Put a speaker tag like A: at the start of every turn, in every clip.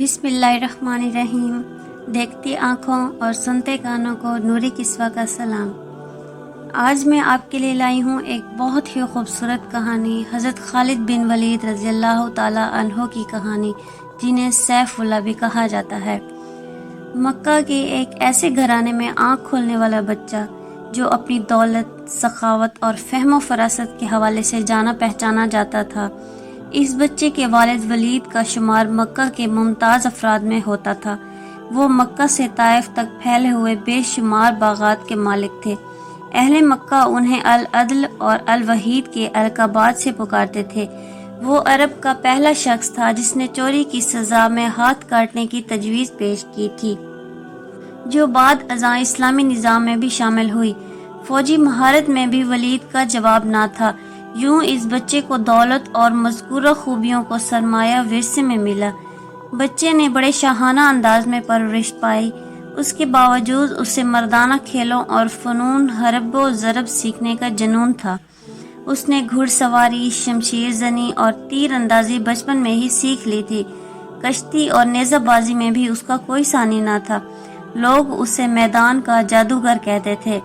A: بسم اللہ الرحمن الرحیم۔ دیکھتی آنکھوں اور سنتے کانوں کو نوری کسوہ کا سلام۔ آج میں آپ کے لیے لائی ہوں ایک بہت ہی خوبصورت کہانی، حضرت خالد بن ولید رضی اللہ تعالی عنہ کی کہانی، جنہیں سیف اللہ بھی کہا جاتا ہے۔ مکہ کے ایک ایسے گھرانے میں آنکھ کھولنے والا بچہ جو اپنی دولت، سخاوت اور فہم و فراست کے حوالے سے جانا پہچانا جاتا تھا۔ اس بچے کے والد ولید کا شمار مکہ کے ممتاز افراد میں ہوتا تھا۔ وہ مکہ سے طائف تک پھیلے ہوئے بے شمار باغات کے مالک تھے۔ اہل مکہ انہیں العدل اور الوحید کے القابات سے پکارتے تھے۔ وہ عرب کا پہلا شخص تھا جس نے چوری کی سزا میں ہاتھ کاٹنے کی تجویز پیش کی تھی، جو بعد ازاں اسلامی نظام میں بھی شامل ہوئی۔ فوجی مہارت میں بھی ولید کا جواب نہ تھا۔ یوں اس بچے کو دولت اور مذکورہ خوبیوں کو سرمایہ ورثے میں ملا۔ بچے نے بڑے شاہانہ انداز میں پرورش پائی۔ اس کے باوجود اسے مردانہ کھیلوں اور فنون حرب و ضرب سیکھنے کا جنون تھا۔ اس نے گھڑ سواری، شمشیر زنی اور تیر اندازی بچپن میں ہی سیکھ لی تھی۔ کشتی اور نیزہ بازی میں بھی اس کا کوئی ثانی نہ تھا۔ لوگ اسے میدان کا جادوگر کہتے تھے۔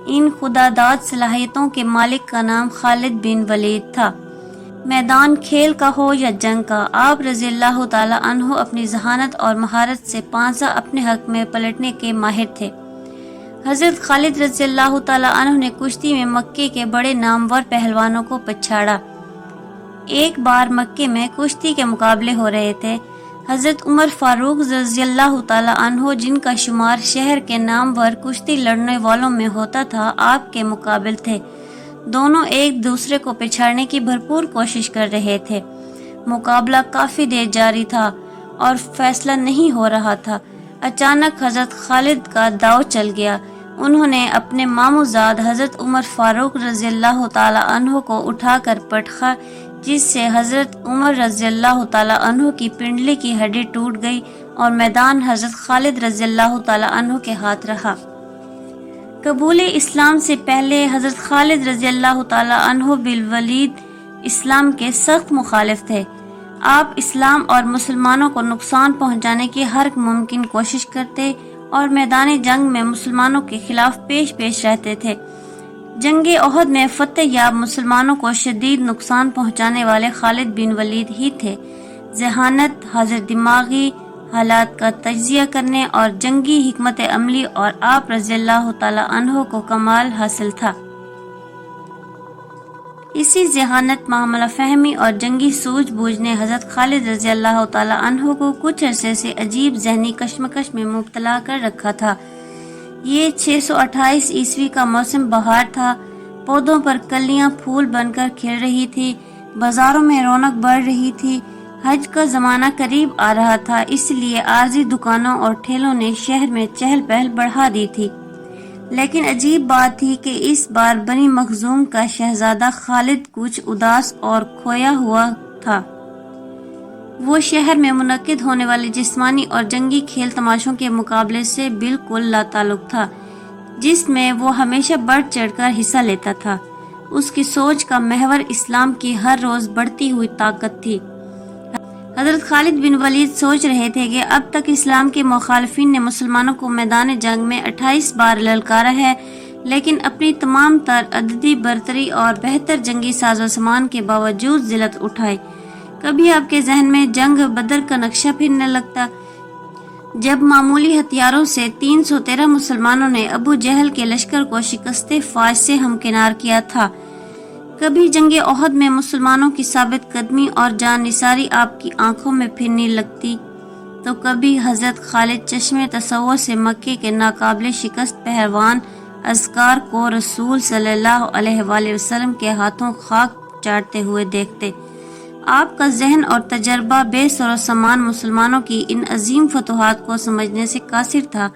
A: ان خداداد صلاحیتوں کے مالک کا نام خالد بن ولید تھا۔ میدان کھیل کا ہو یا جنگ کا، آپ رضی اللہ تعالی عنہ اپنی ذہانت اور مہارت سے پانسا اپنے حق میں پلٹنے کے ماہر تھے۔ حضرت خالد رضی اللہ تعالی عنہ نے کشتی میں مکے کے بڑے نامور پہلوانوں کو پچھاڑا۔ ایک بار مکے میں کشتی کے مقابلے ہو رہے تھے۔ حضرت عمر فاروق رضی اللہ تعالی عنہ، جن کا شمار شہر کے نامور کشتی لڑنے والوں میں ہوتا تھا، آپ کے مقابل تھے۔ دونوں ایک دوسرے کو پچھاڑنے کی بھرپور کوشش کر رہے تھے۔ مقابلہ کافی دیر جاری تھا اور فیصلہ نہیں ہو رہا تھا۔ اچانک حضرت خالد کا داؤ چل گیا۔ انہوں نے اپنے ماموزاد حضرت عمر فاروق رضی اللہ تعالی عنہ کو اٹھا کر پٹخا، جس سے حضرت عمر رضی اللہ تعالی عنہ کی پنڈلی کی ہڈی ٹوٹ گئی اور میدان حضرت خالد رضی اللہ تعالی عنہ کے ہاتھ رہا۔ قبول اسلام سے پہلے حضرت خالد رضی اللہ تعالی عنہ بالولید اسلام کے سخت مخالف تھے۔ آپ اسلام اور مسلمانوں کو نقصان پہنچانے کی ہر ممکن کوشش کرتے اور میدان جنگ میں مسلمانوں کے خلاف پیش رہتے تھے۔ جنگ احد میں فتح یاب مسلمانوں کو شدید نقصان پہنچانے والے خالد بن ولید ہی تھے۔ ذہانت، حاضر دماغی، حالات کا تجزیہ کرنے اور جنگی حکمت عملی اور آپ رضی اللہ تعالی عنہ کو کمال حاصل تھا۔ اسی ذہانت، معاملہ فہمی اور جنگی سوجھ بوجھ نے حضرت خالد رضی اللہ تعالی عنہ کو کچھ عرصے سے عجیب ذہنی کشمکش میں مبتلا کر رکھا تھا۔ یہ 628 عیسوی کا موسم بہار تھا۔ پودوں پر کلیاں پھول بن کر کھل رہی تھی، بازاروں میں رونق بڑھ رہی تھی۔ حج کا زمانہ قریب آ رہا تھا، اس لیے عارضی دکانوں اور ٹھیلوں نے شہر میں چہل پہل بڑھا دی تھی۔ لیکن عجیب بات تھی کہ اس بار بنی مخزوم کا شہزادہ خالد کچھ اداس اور کھویا ہوا تھا۔ وہ شہر میں منعقد ہونے والے جسمانی اور جنگی کھیل تماشوں کے مقابلے سے بالکل لا تعلق تھا، جس میں وہ ہمیشہ بڑھ چڑھ کر حصہ لیتا تھا۔ اس کی سوچ کا محور اسلام کی ہر روز بڑھتی ہوئی طاقت تھی۔ حضرت خالد بن ولید سوچ رہے تھے کہ اب تک اسلام کے مخالفین نے مسلمانوں کو میدان جنگ میں 28 بار للکارا ہے، لیکن اپنی تمام تر عددی برتری اور بہتر جنگی ساز و سامان کے باوجود ذلت اٹھائی۔ کبھی آپ کے ذہن میں جنگ بدر کا نقشہ پھرنے لگتا، جب معمولی ہتھیاروں سے 313 مسلمانوں نے ابو جہل کے لشکر کو شکست فاش سے ہمکنار کیا تھا۔ کبھی جنگ احد میں مسلمانوں کی ثابت قدمی اور جان نثاری آپ کی آنکھوں میں پھرنے لگتی، تو کبھی حضرت خالد چشم تصور سے مکے کے ناقابل شکست پہلوان اذکار کو رسول صلی اللہ علیہ وآلہ وسلم کے ہاتھوں خاک چاٹتے ہوئے دیکھتے۔ آپ کا ذہن اور تجربہ بے سر و سامان مسلمانوں کی ان عظیم فتوحات کو سمجھنے سے قاصر تھا۔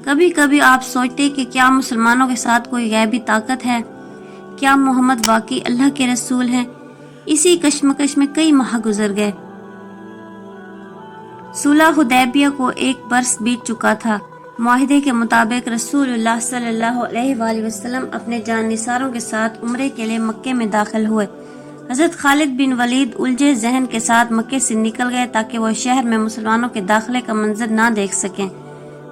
A: کبھی کبھی آپ سوچتے کہ کیا مسلمانوں کے ساتھ کوئی غیبی طاقت ہے؟ کیا محمد واقعی اللہ کے رسول ہیں؟ اسی کشمکش میں کئی ماہ گزر گئے۔ صلح حدیبیہ کو ایک برس بیت چکا تھا۔ معاہدے کے مطابق رسول اللہ صلی اللہ علیہ وآلہ وسلم اپنے جان نثاروں کے ساتھ عمرے کے لیے مکے میں داخل ہوئے۔ حضرت خالد بن ولید الجھے ذہن کے ساتھ مکے سے نکل گئے تاکہ وہ شہر میں مسلمانوں کے داخلے کا منظر نہ دیکھ سکیں۔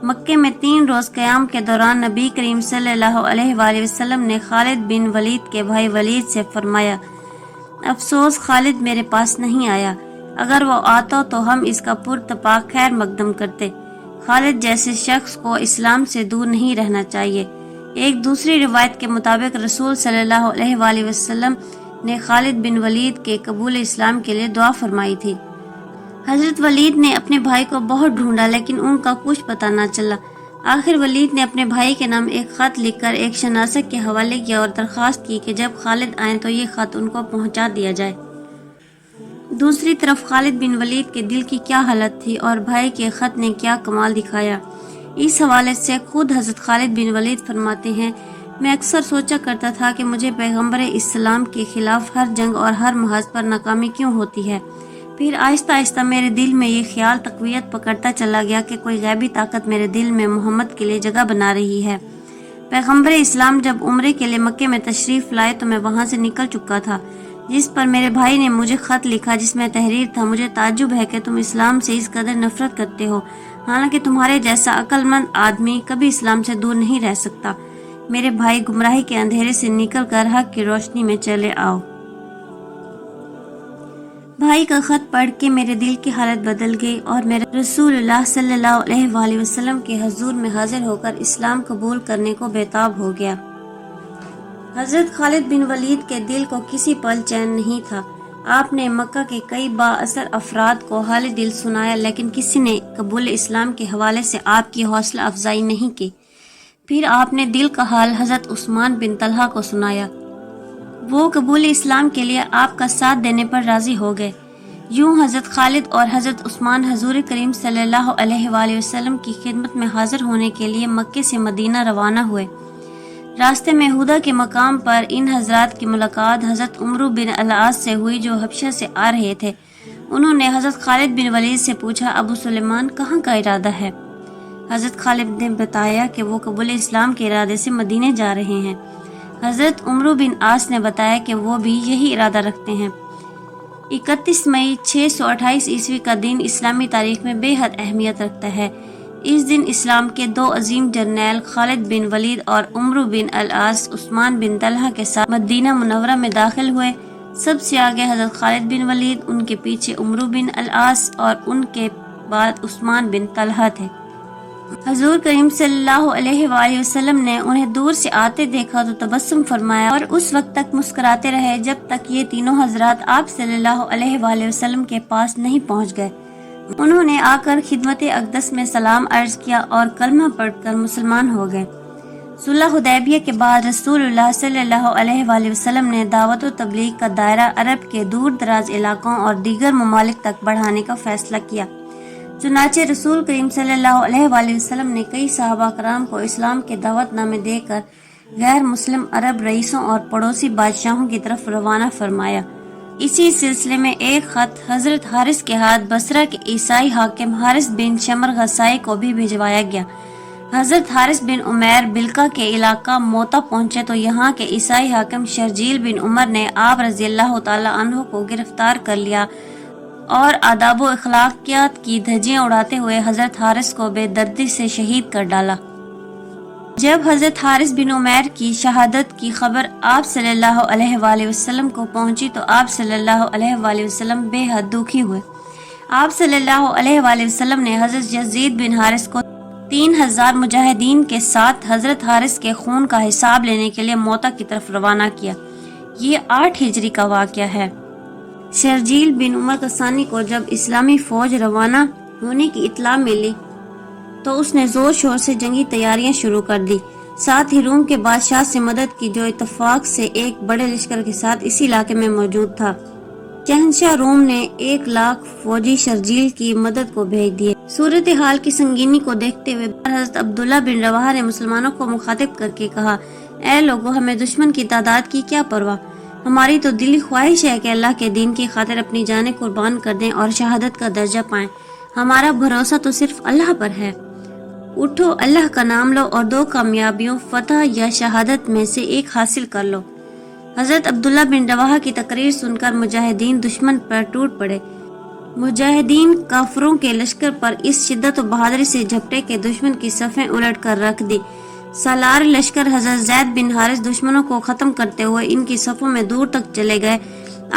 A: مکے میں 3 روز قیام کے دوران نبی کریم صلی اللہ علیہ وآلہ وسلم نے خالد بن ولید کے بھائی ولید سے فرمایا، افسوس خالد میرے پاس نہیں آیا، اگر وہ آتا تو ہم اس کا پرتپاک خیر مقدم کرتے۔ خالد جیسے شخص کو اسلام سے دور نہیں رہنا چاہیے۔ ایک دوسری روایت کے مطابق رسول صلی اللہ علیہ وآلہ وسلم نے خالد بن ولید کے قبول اسلام کے لیے دعا فرمائی تھی۔ حضرت ولید نے اپنے بھائی کو بہت ڈھونڈا لیکن ان کا کچھ پتہ نہ چلا۔ آخر ولید نے اپنے بھائی کے نام ایک خط لکھ کر ایک شناسک کے حوالے کیا اور درخواست کی کہ جب خالد آئیں تو یہ خط ان کو پہنچا دیا جائے۔ دوسری طرف خالد بن ولید کے دل کی کیا حالت تھی اور بھائی کے خط نے کیا کمال دکھایا، اس حوالے سے خود حضرت خالد بن ولید فرماتے ہیں، میں اکثر سوچا کرتا تھا کہ مجھے پیغمبر اسلام کے خلاف ہر جنگ اور ہر محاذ پر ناکامی کیوں ہوتی ہے۔ پھر آہستہ آہستہ میرے دل میں یہ خیال تقویت پکڑتا چلا گیا کہ کوئی غیبی طاقت میرے دل میں محمد کے لیے جگہ بنا رہی ہے۔ پیغمبر اسلام جب عمرے کے لیے مکے میں تشریف لائے تو میں وہاں سے نکل چکا تھا، جس پر میرے بھائی نے مجھے خط لکھا جس میں تحریر تھا، مجھے تعجب ہے کہ تم اسلام سے اس قدر نفرت کرتے ہو، حالانکہ تمہارے جیسا عقل مند آدمی کبھی اسلام سے دور نہیں رہ سکتا۔ میرے بھائی گمراہی کے اندھیرے سے نکل کر حق کی روشنی میں چلے آؤ۔ بھائی کا خط پڑھ کے میرے دل کی حالت بدل گئی اور میرا رسول اللہ صلی اللہ علیہ وآلہ وسلم کے حضور میں حاضر ہو کر اسلام قبول کرنے کو بےتاب ہو گیا۔ حضرت خالد بن ولید کے دل کو کسی پل چین نہیں تھا۔ آپ نے مکہ کے کئی با اثر افراد کو حال دل سنایا لیکن کسی نے قبول اسلام کے حوالے سے آپ کی حوصلہ افزائی نہیں کی۔ پھر آپ نے دل کا حال حضرت عثمان بن طلحہ کو سنایا، وہ قبول اسلام کے لیے آپ کا ساتھ دینے پر راضی ہو گئے۔ یوں حضرت خالد اور حضرت عثمان حضور کریم صلی اللہ علیہ وآلہ وسلم کی خدمت میں حاضر ہونے کے لیے مکے سے مدینہ روانہ ہوئے۔ راستے میں ہدا کے مقام پر ان حضرات کی ملاقات حضرت عمرو بن العاص سے ہوئی جو حبشہ سے آ رہے تھے۔ انہوں نے حضرت خالد بن ولید سے پوچھا، ابو سلیمان کہاں کا ارادہ ہے؟ حضرت خالد نے بتایا کہ وہ قبول اسلام کے ارادے سے مدینے جا رہے ہیں۔ حضرت عمرو بن عاص نے بتایا کہ وہ بھی یہی ارادہ رکھتے ہیں۔ 31 مئی 628 عیسوی کا دن اسلامی تاریخ میں بے حد اہمیت رکھتا ہے۔ اس دن اسلام کے 2 عظیم جرنیل خالد بن ولید اور عمرو بن العاص عثمان بن طلحہ کے ساتھ مدینہ منورہ میں داخل ہوئے۔ سب سے آگے حضرت خالد بن ولید، ان کے پیچھے عمرو بن العاص اور ان کے بعد عثمان بن طلحہ تھے۔ حضور کریم صلی اللہ علیہ وآلہ وسلم نے انہیں دور سے آتے دیکھا تو تبسم فرمایا اور اس وقت تک مسکراتے رہے جب تک یہ تینوں حضرات آپ صلی اللہ علیہ وآلہ وسلم کے پاس نہیں پہنچ گئے۔ انہوں نے آ کر خدمت اقدس میں سلام عرض کیا اور کلمہ پڑھ کر مسلمان ہو گئے۔ صلح حدیبیہ کے بعد رسول اللہ صلی اللہ علیہ وآلہ وسلم نے دعوت و تبلیغ کا دائرہ عرب کے دور دراز علاقوں اور دیگر ممالک تک بڑھانے کا فیصلہ کیا۔ چنانچہ رسول کریم صلی اللہ علیہ وآلہ وسلم نے کئی صحابہ کرام کو اسلام کے دعوت نامے دے کر غیر مسلم عرب رئیسوں اور پڑوسی بادشاہوں کی طرف روانہ فرمایا۔ اسی سلسلے میں ایک خط حضرت حارث کے ہاتھ بصرہ کے عیسائی حاکم حارث بن شمر غسائی کو بھی بھجوایا گیا۔ حضرت حارث بن عمیر بلقا کے علاقہ موتا پہنچے تو یہاں کے عیسائی حاکم شرجیل بن عمر نے آپ رضی اللہ تعالی عنہ کو گرفتار کر لیا اور آداب و اخلاقیات کی دھجیاں اڑاتے ہوئے حضرت حارث کو بے دردی سے شہید کر ڈالا۔ جب حضرت حارث بن عمیر کی شہادت کی خبر آپ صلی اللہ علیہ وآلہ وسلم کو پہنچی تو آپ صلی اللہ علیہ وآلہ وسلم بے حد دکھی ہوئے۔ آپ صلی اللہ علیہ وآلہ وسلم نے حضرت یزید بن حارث کو 3000 مجاہدین کے ساتھ حضرت حارث کے خون کا حساب لینے کے لیے موتا کی طرف روانہ کیا۔ یہ 8 ہجری کا واقعہ ہے۔ شرجیل بن عمر غسانی کو جب اسلامی فوج روانہ ہونے کی اطلاع ملی تو اس نے زور شور سے جنگی تیاریاں شروع کر دی۔ ساتھ ہی روم کے بادشاہ سے مدد کی جو اتفاق سے ایک بڑے لشکر کے ساتھ اسی علاقے میں موجود تھا۔ شہنشاہ روم نے 1,00,000 فوجی شرجیل کی مدد کو بھیج دیے۔ صورتحال کی سنگینی کو دیکھتے ہوئے حضرت عبداللہ بن رواحہ نے مسلمانوں کو مخاطب کر کے کہا، اے لوگو، ہمیں دشمن کی تعداد کی کیا پرواہ، ہماری تو دلی خواہش ہے کہ اللہ کے دین کی خاطر اپنی جانیں قربان کر دیں اور شہادت کا درجہ پائیں۔ ہمارا بھروسہ تو صرف اللہ پر ہے۔ اٹھو، اللہ کا نام لو اور 2 کامیابیوں فتح یا شہادت میں سے ایک حاصل کر لو۔ حضرت عبداللہ بن رواحہ کی تقریر سن کر مجاہدین دشمن پر ٹوٹ پڑے۔ مجاہدین کافروں کے لشکر پر اس شدت و بہادری سے جھپٹے کہ دشمن کی صفیں الٹ کر رکھ دی۔ سالار لشکر حضرت زید بن حارث دشمنوں کو ختم کرتے ہوئے ان کی صفوں میں دور تک چلے گئے۔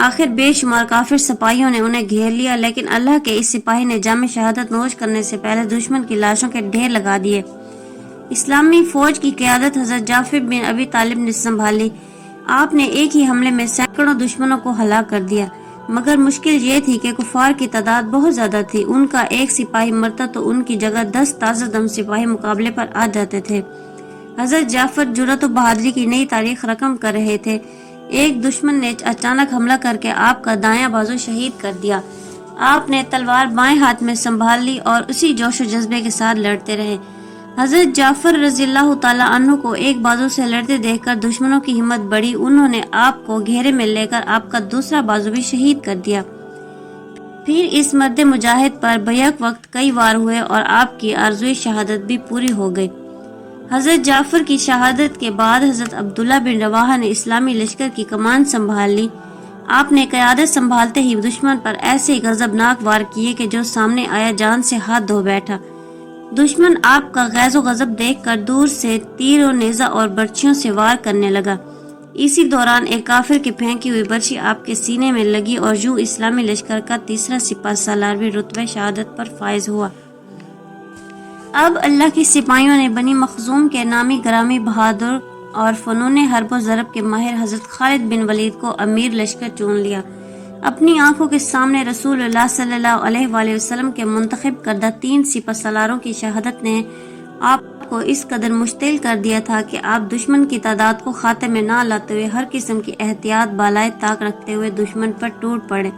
A: آخر بے شمار کافر سپاہیوں نے انہیں گھیر لیا، لیکن اللہ کے اس سپاہی نے جام شہادت نوش کرنے سے پہلے دشمن کی لاشوں کے ڈھیر لگا دیے۔ اسلامی فوج کی قیادت حضرت جعفر بن ابی طالب نے سنبھالی۔ آپ نے ایک ہی حملے میں سینکڑوں دشمنوں کو ہلاک کر دیا، مگر مشکل یہ تھی کہ کفار کی تعداد بہت زیادہ تھی۔ ان کا ایک سپاہی مرتا تو ان کی جگہ 10 تازہ دم سپاہی مقابلے پر آ جاتے تھے۔ حضرت جعفر جرأت و بہادری کی نئی تاریخ رقم کر رہے تھے۔ ایک دشمن نے اچانک حملہ کر کے آپ کا دایاں بازو شہید کر دیا۔ آپ نے تلوار بائیں ہاتھ میں سنبھال لی اور اسی جوش و جذبے کے ساتھ لڑتے رہے۔ حضرت جعفر رضی اللہ تعالیٰ عنہ کو ایک بازو سے لڑتے دیکھ کر دشمنوں کی ہمت بڑھی۔ انہوں نے آپ کو گھیرے میں لے کر آپ کا دوسرا بازو بھی شہید کر دیا۔ پھر اس مرد مجاہد پر بیک وقت کئی وار ہوئے اور آپ کی آرزوئی شہادت بھی پوری ہو گئی۔ حضرت جعفر کی شہادت کے بعد حضرت عبداللہ بن رواحہ نے اسلامی لشکر کی کمان سنبھال لی۔ آپ نے قیادت سنبھالتے ہی دشمن پر ایسے غضبناک وار کیے کہ جو سامنے آیا جان سے ہاتھ دھو بیٹھا۔ دشمن آپ کا غیظ و غضب دیکھ کر دور سے تیر و نیزہ اور برچھیوں سے وار کرنے لگا۔ اسی دوران ایک کافر کی پھینکی ہوئی برچھی آپ کے سینے میں لگی اور یوں اسلامی لشکر کا تیسرا سپہ سالار بھی رتبہ شہادت پر فائز ہوا۔ اب اللہ کے سپاہیوں نے بنی مخزوم کے نامی گرامی بہادر اور فنون حرب و ضرب کے ماہر حضرت خالد بن ولید کو امیر لشکر چن لیا۔ اپنی آنکھوں کے سامنے رسول اللہ صلی اللہ علیہ وآلہ وسلم کے منتخب کردہ 3 سپہ سالاروں کی شہادت نے آپ کو اس قدر مشتعل کر دیا تھا کہ آپ دشمن کی تعداد کو خاتے میں نہ لاتے ہوئے ہر قسم کی احتیاط بالائے طاق رکھتے ہوئے دشمن پر ٹوٹ پڑے۔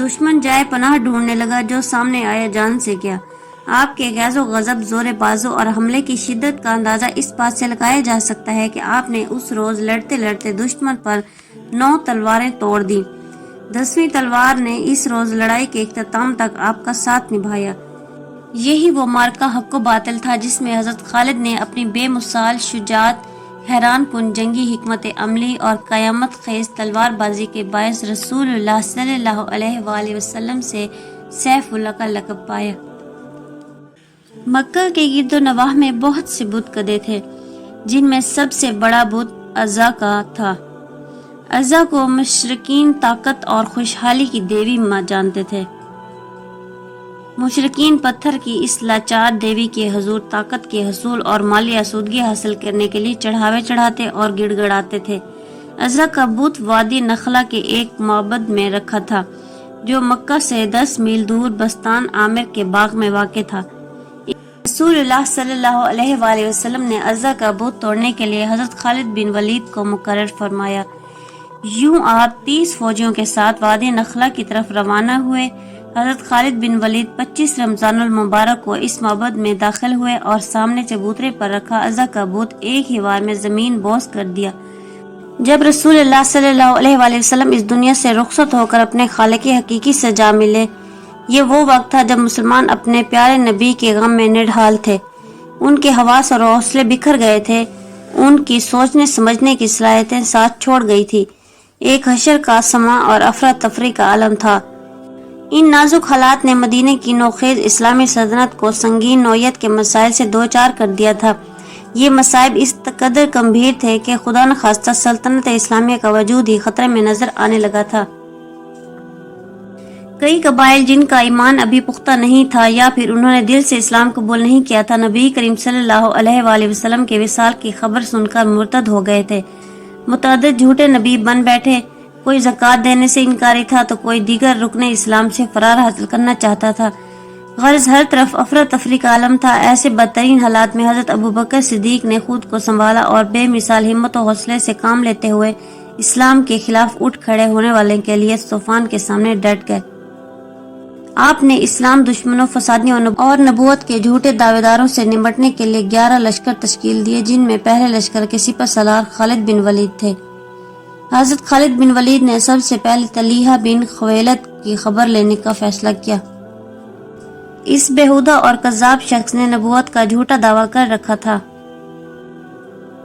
A: دشمن جائے پناہ ڈھونڈنے لگا، جو سامنے آیا جان سے گیا۔ آپ کے غیظ و غضب، زور بازو اور حملے کی شدت کا اندازہ اس بات سے لگایا جا سکتا ہے کہ آپ نے اس روز لڑتے لڑتے دشمن پر 9 تلواریں توڑ دیں۔ 10ویں تلوار نے اس روز لڑائی کے اختتام تک آپ کا ساتھ نبھایا۔ یہی وہ معرکہ حق و باطل تھا جس میں حضرت خالد نے اپنی بے مثال شجاعت، حیران کن جنگی حکمت عملی اور قیامت خیز تلوار بازی کے باعث رسول اللہ صلی اللہ علیہ وآلہ وسلم سے سیف اللہ کا لقب پایا۔ مکہ کے گرد و نواح میں بہت سے بت کدے تھے، جن میں سب سے بڑا بت عزا کا تھا۔ عزا کو مشرکین طاقت اور خوشحالی کی دیوی جانتے تھے۔ مشرکین پتھر کی اس لاچار دیوی کے حضور طاقت کے حصول اور مالی آسودگی حاصل کرنے کے لیے چڑھاوے چڑھاتے اور گڑ گڑاتے تھے۔ عزا کا بت وادی نخلا کے ایک معبد میں رکھا تھا، جو مکہ سے 10 میل دور بستان عامر کے باغ میں واقع تھا۔ رسول اللہ صلی اللہ علیہ وآلہ وسلم نے عزا کا بت توڑنے کے لیے حضرت خالد بن ولید کو مقرر فرمایا۔ یوں آپ 30 فوجیوں کے ساتھ وادی نخلا کی طرف روانہ ہوئے۔ حضرت خالد بن ولید 25 رمضان المبارک کو اس معبد میں داخل ہوئے اور سامنے چبوترے پر رکھا عزا کا بت ایک ہی وار میں زمین بوس کر دیا۔ جب رسول اللہ صلی اللہ علیہ وآلہ وسلم اس دنیا سے رخصت ہو کر اپنے خالق حقیقی سے جا ملے، یہ وہ وقت تھا جب مسلمان اپنے پیارے نبی کے غم میں نڈھال تھے۔ ان کے حواس اور حوصلے بکھر گئے تھے، ان کی سوچنے سمجھنے کی صلاحیتیں ساتھ چھوڑ گئی تھی۔ ایک حشر کا سما اور افراتفری کا عالم تھا۔ ان نازک حالات نے مدینے کی نوخیز اسلامی سلطنت کو سنگین نوعیت کے مسائل سے دوچار کر دیا تھا۔ یہ مصائب اس قدر گمبھیر تھے کہ خدا نخواستہ سلطنت اسلامیہ کا وجود ہی خطرے میں نظر آنے لگا تھا۔ کئی قبائل جن کا ایمان ابھی پختہ نہیں تھا یا پھر انہوں نے دل سے اسلام قبول نہیں کیا تھا، نبی کریم صلی اللہ علیہ وآلہ وسلم کے وصال کی خبر سن کر مرتد ہو گئے تھے۔ متعدد جھوٹے نبی بن بیٹھے، کوئی زکوٰۃ دینے سے انکاری تھا تو کوئی دیگر رکن اسلام سے فرار حاصل کرنا چاہتا تھا۔ غرض ہر طرف افراتفری کا عالم تھا۔ ایسے بدترین حالات میں حضرت ابوبکر صدیق نے خود کو سنبھالا اور بے مثال ہمت و حوصلے سے کام لیتے ہوئے اسلام کے خلاف اٹھ کھڑے ہونے والے کے لیے طوفان کے سامنے ڈٹ گئے۔ آپ نے اسلام دشمنوں، فسادیوں اور نبوت کے جھوٹے دعوے داروں سے نمٹنے کے لیے 11 لشکر تشکیل دیے، جن میں پہلے لشکر کے سپہ سالار خالد بن ولید تھے۔ حضرت خالد بن ولید نے سب سے پہلے طلحہ بن خویلد کی خبر لینے کا فیصلہ کیا۔ اس بےہودہ اور کذاب شخص نے نبوت کا جھوٹا دعویٰ کر رکھا تھا۔